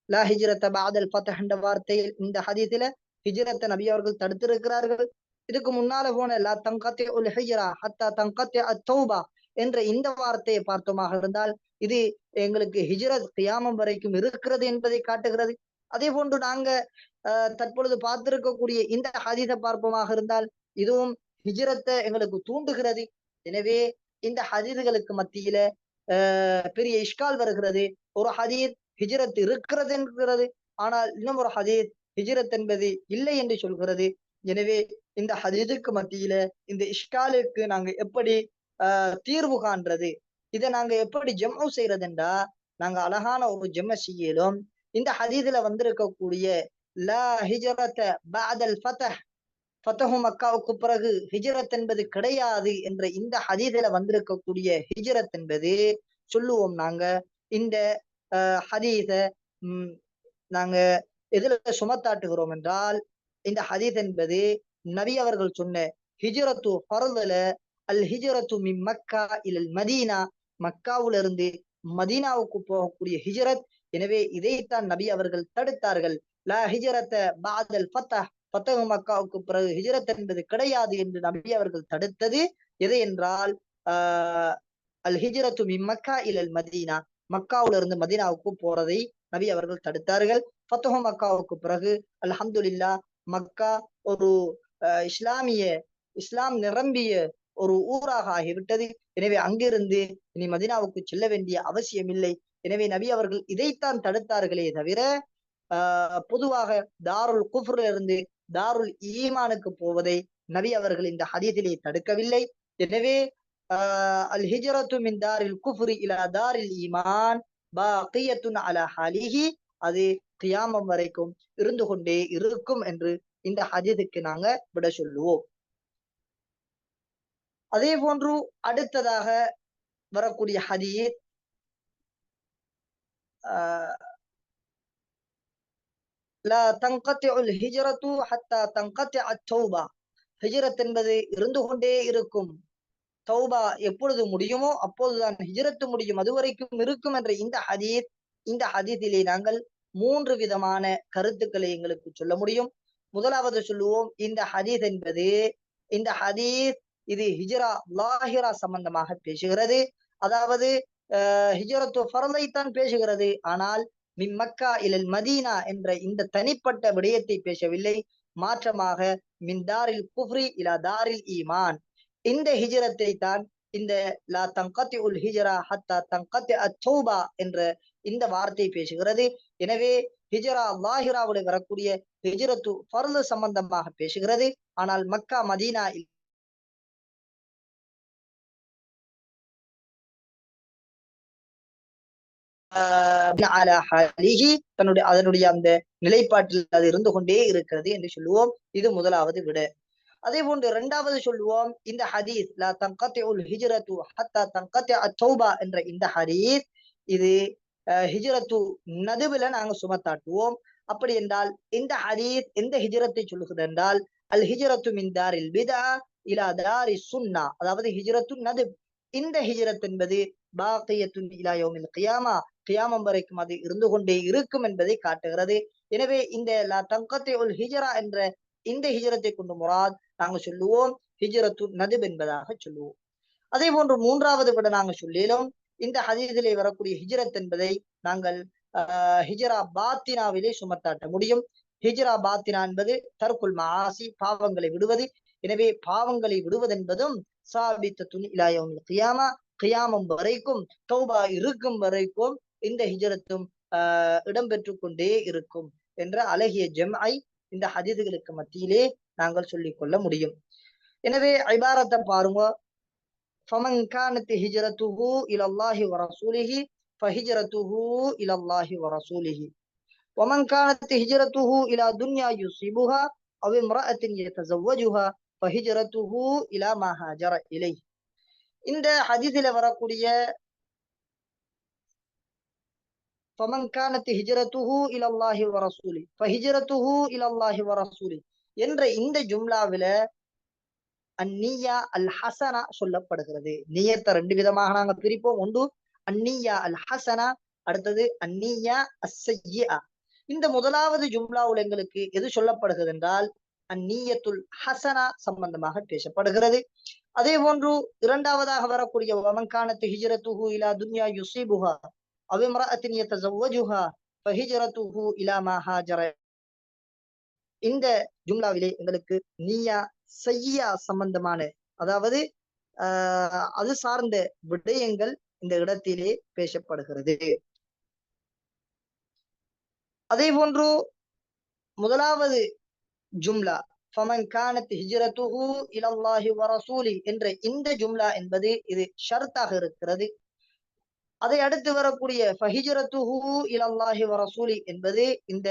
லா ஹிஜ்ரத பஅதல் ஃபத்ஹ் என்ற வார்த்தையில் இந்த ஹதீஸில ஹிஜ்ரத்தை நபி அவர்கள் தடுத்திருக்கிறார்கள். இதுக்கு முன்னால போன லா தன்கத்திஉல் ஹிஜ்ரா ஹத்தா தன்கத்தி அத் தௌபா என்ற இந்த வார்த்தையை பார்த்தோமாக இருந்தால் இது எங்களுக்கு ஹிஜ்ரத் கியாமம் வரைக்கும் இருக்கிறது என்பதை காட்டுகிறது. அதே போன்று நாங்க தற்பொழுது பார்த்திருக்கக்கூடிய இந்த ஹதீஸை பார்ப்போமாக இருந்தால் இதுவும் ஹிஜ்ரத்தை எங்களுக்கு தூண்டுகிறது. எனவே இந்த ஹதீஸ்களுக்கு மத்தியில பெரிய இஷ்கால் வருகிறது. ஒரு ஹதீஸ் ஹிஜ்ரத் இருக்கிறது என்கிறது, ஆனால் இன்னும் ஒரு ஹதீஸ் ஹிஜ்ரத் என்பது இல்லை என்று சொல்கிறது. எனவே இந்த ஹதீஸுக்கு மத்தியில இந்த இஷ்காலுக்கு நாங்க எப்படி தீர்வு காண்றது, இதை நாங்க எப்படி ஜம்உ செய்யறதுண்டா, நாங்க அழகான ஒரு ஜம்அ செய்யலும். இந்த ஹதீஸ்ல வந்திருக்கக்கூடிய லா ஹிஜ்ரத பஅதல் ஃபத்ஹ், ஃபத்ஹு மக்காவுக்கு பிறகு ஹிஜ்ரத் என்பது கிடையாது என்ற இந்த ஹதீஸ்ல வந்திருக்கக்கூடிய ஹிஜ்ரத் என்பது சொல்லுவோம் நாங்க இந்த ஹதீஸ நாங்க எதுல சுமத்தாட்டுகிறோம் என்றால், இந்த ஹதீஸ் என்பது நபி அவர்கள் சொன்ன ஹிஜ்ரத்து ஃபர்துல அல் ஹிஜ்ரத்து மின் மக்கா இலல் மதீனா, மக்காவுல இருந்து மதீனாவுக்கு போகக்கூடிய ஹிஜ்ரத். எனவே இதைத்தான் நபி அவர்கள் தடுத்தார்கள். லா ஹிஜ்ரத பஅதல் ஃபத்ஹ், ஃபத்தஹு மக்காவுக்கு பிறகு ஹிஜ்ரத் என்பது கிடையாது என்று நபி அவர்கள் தடுத்தது எது என்றால் அல் ஹிஜ்ரத்து மின் மக்கா இலல் மதீனா, மக்காவுல இருந்து மதீனாவுக்கு போறதை நபி அவர்கள் தடுத்தார்கள். ஃபத்தஹு மக்காவுக்கு பிறகு அல்ஹம்துலில்லா மக்கா ஒரு இஸ்லாம் நிரம்பிய ஒரு ஊராக ஆகிவிட்டது. எனவே அங்கிருந்து இனி மதீனாவுக்கு செல்ல வேண்டிய அவசியம் இல்லை. எனவே நபி அவர்கள் இதைத்தான் தடுத்தார்களே தவிர பொதுவாக தாருல் குஃப்ரில் இருந்து தாருல் ஈமானுக்கு போவதை நபி அவர்கள் இந்த ஹதீஸிலே தடுக்கவில்லை. எனவே அல் ஹிஜ்ரத்து மின் தாரில் குஃப்ரி இலா தாரில் ஈமான் பாகியத்துன் அலா ஹாலிஹி, அது கியாமம் வரைக்கும் இருந்து கொண்டே இருக்கும் என்று இந்த ஹதீஸுக்கு நாங்க விட சொல்லுவோம். அதே போன்று அடுத்ததாக வரக்கூடிய ஹதீஸ் லா தன்கத்திஉல் ஹிஜ்ரத்து ஹத்தா தன்கத்திஅ தௌபா, ஹிஜ்ரத் என்பது இருந்து கொண்டே இருக்கும், தௌபா எப்பொழுது முடியுமோ அப்போதுதான் ஹிஜ்ரத்து முடியும், அதுவரைக்கும் இருக்கும் என்ற இந்த ஹதீஸிலே நாங்கள் 3 விதமான கருத்துக்களை எங்களுக்கு சொல்ல முடியும். முதலாவது சொல்லுவோம், இந்த ஹதீஸ் இது ஹிஜ்ரா லாஹிரா சம்பந்தமாக பேசுகிறது. அதாவது ஹிஜ்ரத்து ஃபர்லைத்தான் பேசுகிறது. ஆனால் மின் மக்கா இலல் மதீனா என்ற இந்த தனிப்பட்ட விடயத்தை பேசவில்லை. மாற்றமாக மின் தாரில் குஃப்ரி இலா தாரில் ஈமான், இந்த ஹிஜ்ரத்தை தான் இந்த லா தன்கத்தி உல் ஹிஜ்ரா ஹத்தா தன்கத்தி அத்தௌபா என்ற இந்த வார்த்தை பேசுகிறது. எனவே ஹிஜ்ரா லாஹிராவுடைய வரக்கூடிய ஹிஜ்ரத்து ஃபர்லு சம்பந்தமாக பேசுகிறது. ஆனால் மக்கா மதீனா தன்னுடைய அதனுடைய அந்த நிலைப்பாட்டில் அது இருந்து கொண்டே இருக்கிறது என்று சொல்லுவோம். இது முதலாவது விட. அதே போன்று 2வது சொல்லுவோம், இந்த ஹதீஸ் லா தன்கத்திஉல் ஹிஜ்ரத்து ஹத்தா தன்கத்திஅ தௌபா என்ற இந்த ஹதீஸ் இது ஹிஜ்ரத்து நதுவுல நாங்க சுமத்தாட்டுவோம். அப்படி என்றால் இந்த ஹதீஸ் எந்த ஹிஜ்ரத்தை சொல்லுகிறது என்றால் அல் ஹிஜ்ரத்து மின் தாரில் பிதா இலா தாரி சுன்னா, அதாவது ஹிஜ்ரத்து நதுப், இந்த ஹிஜ்ரத் என்பது பாகியத்துன் இலா யௌமில் கியாமா, கியாமம் வரைக்கும் அது இருந்து கொண்டே இருக்கும் என்பதை காட்டுகிறது. எனவே இந்த லா தன்கத்திஉல் ஹிஜ்ரா என்ற இந்த ஹிஜ்ரத்தை கொண்டு முராத் நாங்க சொல்லுவோம் ஹிஜ்ரத்து நதுப் என்பதாக சொல்லுவோம். அதே போன்று 3வது விட நாங்க சொல்லிலும் இந்த ஹதீஸிலே வரக்கூடிய ஹிஜ்ரத் என்பதை நாங்கள் ஹிஜ்ரா பாத்தினாவிலே சுமத்தாட்ட முடியும். ஹிஜ்ரா பாத்தினா என்பது தர்குல் மஆசி, பாவங்களை விடுவது. எனவே பாவங்களை விடுவது என்பதும் சாபித்தத்துன் இலா யௌமில் கியாமா, கியாமம் வரைக்கும் தௌபா இருக்கும் வரைக்கும் இந்த ஹிஜ்ரத்தும் இடம்பெற்று கொண்டே இருக்கும் என்ற அழகிய ஜம்ஐ இந்த ஹதீஸுகளுக்கு மத்தியிலே நாங்கள் சொல்லிக் கொள்ள முடியும். எனவே இபாரத்தை பாருங்க, ஃபமன் கானத் ஹிஜ்ரத்துஹு இலல்லாஹி வரசூலிஹி ஃபஹிஜ்ரத்துஹு இலல்லாஹி வரசூலிஹி வமன் கானத் ஹிஜ்ரத்துஹு இலா துன்யா யுஸிபுஹா அவ் இம்ரஅத்தின் யதஸவ்வஜுஹா ஃபஹிஜ்ரத்துஹு இலா மா ஹாஜர இலைஹி. இந்த ஹதீஸில் வரக்கூடிய ஃபமன் கானத் ஹிஜ்ரத்துஹு இலல்லாஹி வரசூலி ஃபஹிஜ்ரத்துஹு இலல்லாஹி வரசூலி என்ற இந்த ஜும்லாவில அந்நியா அல் ஹசனா சொல்லப்படுகிறது. நியத்தை 2 விதமாக நாங்க பிரிப்போம். ஒன்று அந்நியா அல் ஹசனா, அடுத்தது அந்நியா அஸ்ஸய்யிஆ. இந்த முதலாவது ஜும்லாவில் எங்களுக்கு எது சொல்லப்படுகிறது என்றால் அந்நியத்துல் ஹசனா சம்பந்தமாக பேசப்படுகிறது. அதே போன்று 2வதாக வரக்கூடிய வமன்கானத்து ஹிஜ்ரத்துஹு இலா துன்யா யுஸிபுஹா அவ் இம்ரஅத்தின் யதஸவ்வஜுஹா ஃபஹிஜ்ரத்துஹு இலா மா ஹாஜர, இந்த ஜும்லாவிலே எங்களுக்கு நியா சய்யா சம்பந்தமான, அதாவது அது சார்ந்த விடயங்கள் இந்த இடத்திலே பேசப்படுகிறது. அதே போன்று முதலாவது ஜும்லா ஃபமன் கானத் ஹிஜ்ரத்துஹு இலல்லாஹி வரசூலி என்ற இந்த ஜும்லா என்பது இது ஷர்த்தாக இருக்கிறது. அதை அடுத்து வரக்கூடிய ஃபஹிஜ்ரத்துஹு இலல்லாஹி வரசூலி என்பது இந்த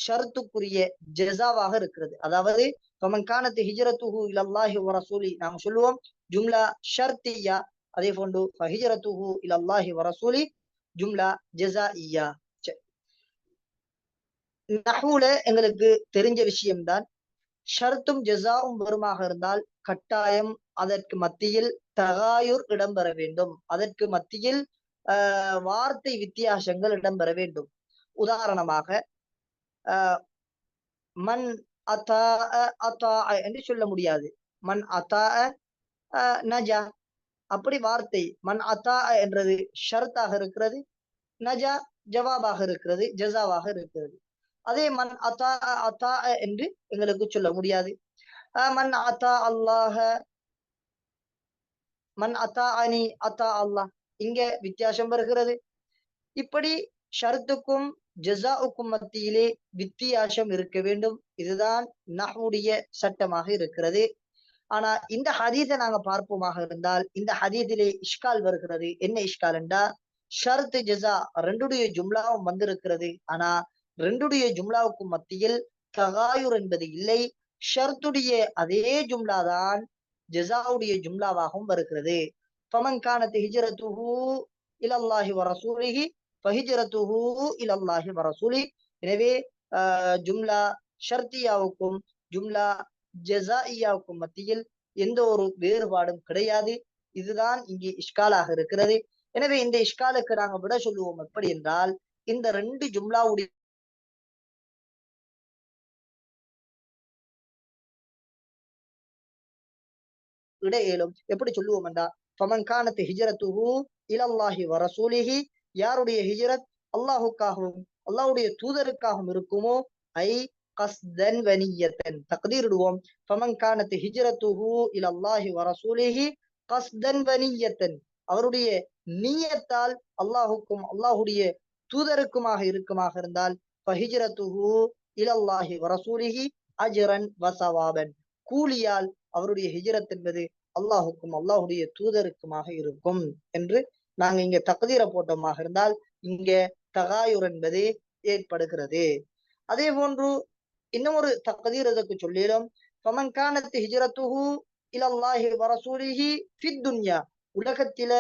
ஷர்த்துக்குரிய ஜஸாவாக இருக்கிறது. அதாவது ஃபமன் கானத் ஹிஜ்ரத்துஹு இலல்லாஹி வரசூலி நாங்க சொல்லுவோம் ஜும்லா ஷர்த்தியா. அதே போன்று ஃபஹிஜ்ரத்துஹு இலல்லாஹி வரசூலி ஜும்லா ஜஸாஇயா. நஹ்வுல எங்களுக்கு தெரிஞ்ச விஷயம்தான், ஷர்த்தும் ஜஸாவும் வருமாக இருந்தால் கட்டாயம் அதற்கு மத்தியில் தகாயுர் இடம்பெற வேண்டும், அதற்கு மத்தியில் வார்த்தை வித்தியாசங்கள் இடம்பெற வேண்டும். உதாரணமாக மன் அதா அதா என்று சொல்ல முடியாது. மன் அதா நஜா. அப்படி வார்த்தை மன் அதா என்றது ஷர்த்தாக இருக்கிறது, நஜா ஜவாபாக இருக்கிறது, ஜஸாவாக இருக்கிறது. அதே மன் அதா அதா என்று எங்களுக்கு சொல்ல முடியாது. மன் அதா அல்லாஹ, மன் அதா அனி அதா அல்லாஹ், இங்க வித்தியாசம் வருகிறது. இப்படி ஷர்த்துக்கும் ஜஸாவுக்கும் மத்தியிலே வித்தியாசம் இருக்க வேண்டும். இதுதான் நஹ்வுடைய சட்டமாக இருக்கிறது. ஆனா இந்த ஹதீஸை நாங்க பார்ப்போமாக இருந்தால், இந்த ஹதீஸிலே இஷ்கால் வருகிறது. என்ன இஷ்கால் என்றா, ஷர்த் ஜஸா ரெண்டுடைய ஜும்லாவும் வந்திருக்கிறது. ஆனா ரெண்டுடைய ஜும்லாவுக்கும் மத்தியில் தகாயுர் என்பது இல்லை. ஷர்த்துடைய அதே ஜும்லா தான் ஜஸாவுடைய ஜும்லாவாகவும் வருகிறது. ஃபமன் கானத் ஹிஜ்ரத்துஹு இலல்லாஹி வ ரசூலிஹி ஃபஹிஜ்ரத்துஹு இலல்லாஹி வ ரசூலிஹி. எனவே ஜும்லா ஷர்தியாவுக்கும் ஜும்லா ஜஸாஇயாவுக்கும் மத்தியில் எந்த ஒரு வேறுபாடும் கிடையாது. இதுதான் இங்கே இஷ்காலாக இருக்கிறது. எனவே இந்த இஷ்காலுக்கு நாங்க விட சொல்லுவோம் எப்படி என்றால், இந்த ரெண்டு ஜும்லாவுடைய இடையிலும் எப்படி சொல்லுவோம் என்றா, ஃபமன் கானத் ஹிஜ்ரத்துஹு இலல்லாஹி வ ரசூலிஹி, யாருடைய ஹிஜ்ரத் அல்லாஹுக்காகவும் அல்லாஹ்வுடைய தூதருக்காகவும் இருக்குமோ, ஐ கஸ்தன் வ நிய்யத்தன், தக்தீரிடுவோம். ஃபமன் கானத் ஹிஜ்ரத்துஹு இலல்லாஹி வ ரசூலிஹி கஸ்தன் வ நிய்யத்தன், அவருடைய நிய்யத்தால் அல்லாஹுக்கும் அல்லாஹ்வுடைய தூதருக்குமாக இருக்குமாக இருந்தால், ஃபஹிஜ்ரத்துஹு இலல்லாஹி வ ரசூலிஹி அஜ்ரன் வ ஸவாபன், கூலியால் அவருடைய ஹிஜ்ரத் என்பது அல்லாஹுக்கும் அல்லாஹுடைய தூதருக்குமாக இருக்கும் என்று நாங்க இங்க தக்தீர போட்டோமாக இருந்தால், இங்க தகாயுர் என்பது ஏற்படுகிறது. அதே போன்று இன்னும் ஒரு தக்தீர் அதற்கு சொல்லிடும். ஃபமன் கானத் ஹிஜ்ரத்துஹு இலல்லாஹி வ ரசூலிஹி ஃபித் துன்யா, உலகத்தில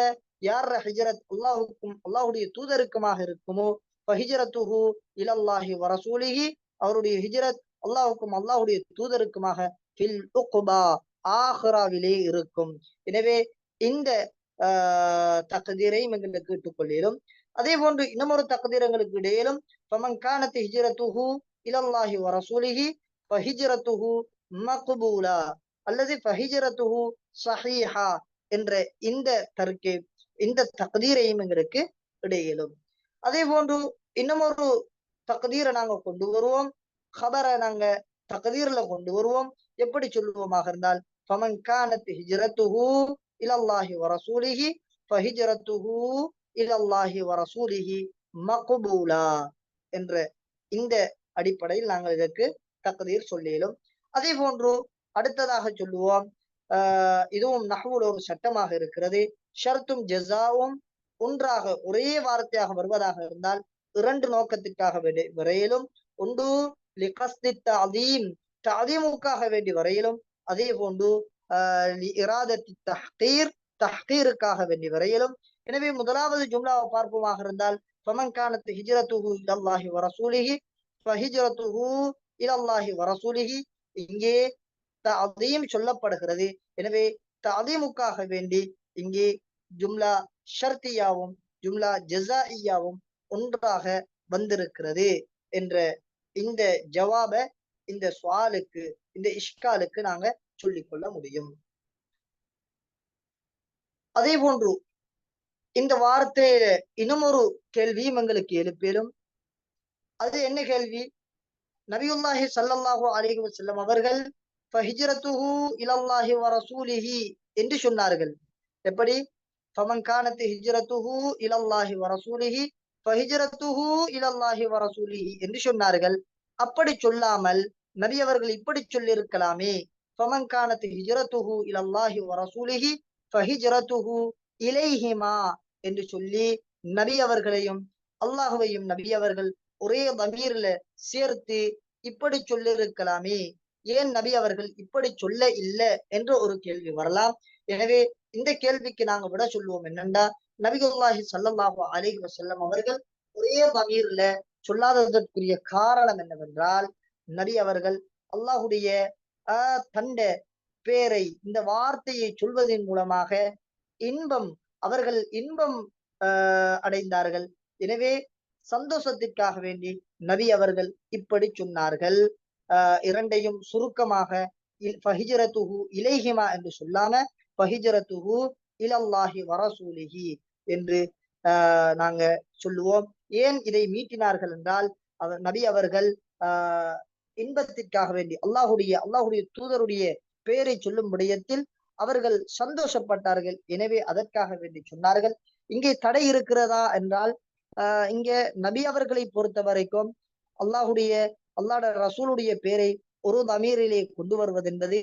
யார் ஹிஜ்ரத் அல்லாஹுக்கும் அல்லாஹுடைய தூதருக்குமாக இருக்குமோ, ஃபஹிஜ்ரத்துஹு இலல்லாஹி வ ரசூலிஹி, அவருடைய ஹிஜ்ரத் அல்லாஹுக்கும் அல்லாஹுடைய தூதருக்குமாக ஃபில் உக்பா, ஆஹ்ராவிலே இருக்கும். எனவே இந்த தக்தீரையும் எங்களுக்கு கேட்டுக்கொள்ளிடும். அதே போன்று இன்னமொரு தக்தீரங்களுக்கு இடையிலும் ஃபமன் கானத் ஹிஜ்ரத்துஹு இலல்லாஹி வ ரசூலிஹி ஃபஹிஜ்ரத்துஹு மக்பூலா அல்லது ஃபஹிஜ்ரத்துஹு ஸஹீஹா என்ற இந்த தர்கீப், இந்த தக்தீரையும் எங்களுக்கு இடையிலும். அதே போன்று இன்னமொரு தக்தீரை நாங்க கொண்டு வருவோம், ஹபரை நாங்க தக்தீர்ல கொண்டு வருவோம். எப்படி சொல்லுவோமாக இருந்தால், ஃபமன் கானத் ஹிஜ்ரத்துஹு இலல்லாஹி வ ரசூலிஹி ஃபஹிஜ்ரத்துஹு இலல்லாஹி வ ரசூலிஹி மக்பூலா என்ற இந்த அடிப்படையில் நாங்கள் இதற்கு தக்தீர் சொல்லிலும். அதே போன்று அடுத்ததாக சொல்லுவோம், இதுவும் நஹ்வுல ஒரு சட்டமாக இருக்கிறது. ஷர்த்தும் ஜஸாவும் ஒன்றாக ஒரே வார்த்தையாக வருவதாக இருந்தால், இரண்டு நோக்கத்திற்காக வரையிலும், ஒன்று லிகஸ்தி தஅதீம், தஅதீமுக்காக வேண்டி வரையிலும், அதே போன்று இராதத்தி தஹ்கீர், தஹ்கீருக்காக வேண்டி வரையிலும். எனவே முதலாவது ஜும்லாவை பார்ப்போமாக இருந்தால், ஃபமன் கானத் ஹிஜ்ரத்துஹு இலல்லாஹி வ ரசூலிஹி ஃபஹிஜ்ரத்துஹு இலல்லாஹி வ ரசூலிஹி, இங்கே தஅதீம் சொல்லப்படுகிறது. எனவே தஅதீமுக்காக வேண்டி இங்கே ஜும்லா ஷர்தியாவும் ஜும்லா ஜஸாஇயாவும் ஒன்றாக வந்திருக்கிறது என்ற இந்த ஜவாப இந்த சுவாலுக்கு, இந்த இஷ்காலுக்கு நாங்க சொல்லிக்கொள்ள முடியும். அதே போன்று இந்த வார்த்தையில இன்னும் ஒரு கேள்வியும் எங்களுக்கு எழுப்பிலும். அது என்ன கேள்வி? நபியுல்லாஹி ஸல்லல்லாஹு அலைஹி வஸல்லம் அவர்கள் ஃபஹிஜ்ரத்துஹு இலல்லாஹி வ ரசூலிஹி என்று சொன்னார்கள். எப்படி? ஃபமன் கானத் ஹிஜ்ரத்துஹு இலல்லாஹி வ ரசூலிஹி ஃபஹிஜ்ரத்துஹு இலல்லாஹி வ ரசூலிஹி என்று சொன்னார்கள். அப்படி சொல்லாமல் நபி அவர்கள் இப்படி சொல்லியிருக்கலாமே, ஃபமன் கானத் ஹிஜ்ரத்துஹு இலல்லாஹி வ ரசூலிஹி ஃபஹிஜ்ரத்துஹு இலைஹிமா என்று சொல்லி நபி அவர்களையும் அல்லாஹுவையும் நபி அவர்கள் ஒரே தமீர்ல சேர்த்து இப்படி சொல்லியிருக்கலாமே, ஏன் நபி அவர்கள் இப்படி சொல்ல இல்லை என்று ஒரு கேள்வி வரலாம். எனவே இந்த கேள்விக்கு நாங்க விட சொல்லுவோம் என்னண்டா, நபிகுல்லாஹி ஸல்லல்லாஹு அலைஹி வஸல்லம் அவர்கள் ஒரே தமீர்ல சொல்லாததற்குரிய காரணம் என்னவென்றால், நபி அவர்கள் அல்லாஹுடைய தண்ட பேரை, இந்த வார்த்தையை சொல்வதன் மூலமாக இன்பம், அவர்கள் இன்பம் அடைந்தார்கள். எனவே சந்தோஷத்திற்காக வேண்டி நபி அவர்கள் இப்படி சொன்னார்கள். இரண்டையும் சுருக்கமாக ஃபஹிஜ்ரத்துஹு இலைஹிமா என்று சொல்லாம ஃபஹிஜ்ரத்துஹு இலல்லாஹி வரசூலிஹி என்று நாங்க சொல்லுவோம். ஏன் இதை மீட்டினார்கள் என்றால் நபி அவர்கள் இன்பத்திற்காக வேண்டி அல்லாஹுடைய தூதருடைய பெயரை சொல்லும் விடயத்தில் அவர்கள் சந்தோஷப்பட்டார்கள். எனவே அதற்காக வேண்டி சொன்னார்கள். இங்கே தடை இருக்கிறதா என்றால் இங்கே நபி அவர்களை பொறுத்த வரைக்கும் அல்லாஹ்வுடைய ரசூலுடைய பெயரை ஒரு தமீரிலே கொண்டு வருவது என்பது